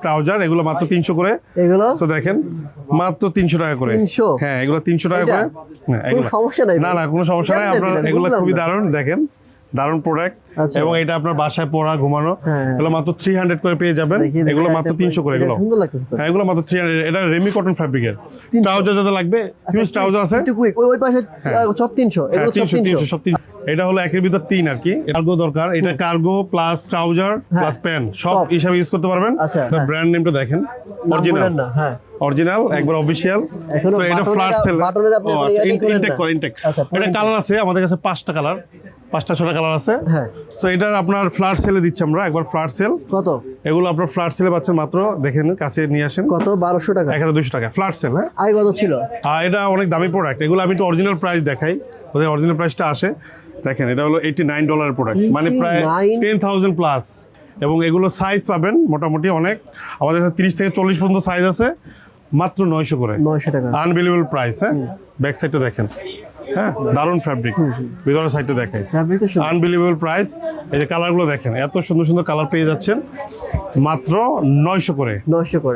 Trouser, এগুলো মাত্র 300 করে। এগুলো তো দেখেন মাত্র 300 টাকা করে। 300? হ্যাঁ, এগুলো 300 টাকা করে। হ্যাঁ, কোনো এগুলো সমস্যা নাই না না, কোনো সমস্যা নাই। আপনার এগুলো খুবই দারুণ, দেখেন দারুণ প্রোডাক্ট। আচ্ছা। এবং এটা আপনার বাসায় পরা ঘুমানো, হ্যাঁ। এগুলো মাত্র 300 করে পেয়ে যাবেন। এগুলো মাত্র 300 করে। এগুলো সুন্দর লাগতেছে তো। হ্যাঁ, এগুলো মাত্র 300। এটা রেমি কটন ফ্যাব্রিকের ট্রাউজার যাতে লাগবে, হিউজ ট্রাউজার আছে। একটু কুইক, ওই পাশে সব 300, এগুলো সব 300 সব 300। এটা হলো একের ভিতর 3 আর কি। কার্গো দরকার, এটা cargo plus trouser plus pant সব হিসাবে ইউজ করতে পারবেন। আচ্ছা, ব্র্যান্ড নেমটা দেখেন, অরিজিনাল না? হ্যাঁ, অরিজিনাল একবার অফিশিয়াল। এখনো সো এটা ফ্ল্যাট সেল। বাটনের আপনি ইনটেক করে ইনটেক। আচ্ছা, এটা কালার আছে আমাদের কাছে 5টা কালার, 5টা 6টা কালার আছে। হ্যাঁ। সো এটা আপনার ফ্ল্যাট সেলে দিচ্ছি আমরা, একবার ফ্ল্যাট সেল। কত? এগুলো আপনার ফ্ল্যাট সেলে পাচ্ছেন মাত্র, দেখেন কাছে নিয়ে আসেন, কত? 1200 টাকা? 1200 টাকা ফ্ল্যাট সেল। হ্যাঁ, আগে কত ছিল? আর এটা অনেক দামি প্রোডাক্ট। এগুলো আমি একটু অরিজিনাল প্রাইস দেখাই, ওদের অরিজিনাল প্রাইসটা আসে। দেখেন এটা হলো $89 প্রোডাক্ট, মানে প্রায় 10,000 প্লাস। এবং এগুলো সাইজ পাবেন মোটামুটি অনেক, আমাদের কাছে 30 থেকে 40 পর্যন্ত সাইজ আছে, মাত্র 900 করে। 900 টাকা। Unbelievable price. হ্যাঁ, ব্যাক সাইডটা দেখেন, হ্যাঁ দারুণ ফ্যাব্রিক। ভিতরের সাইডটা দেখেন, ফ্যাব্রিকটা সুন্দর। Unbelievable price. এই যে কালারগুলো দেখেন, এত সুন্দর সুন্দর কালার পেয়ে যাচ্ছেন মাত্র 900 করে। 900 করে।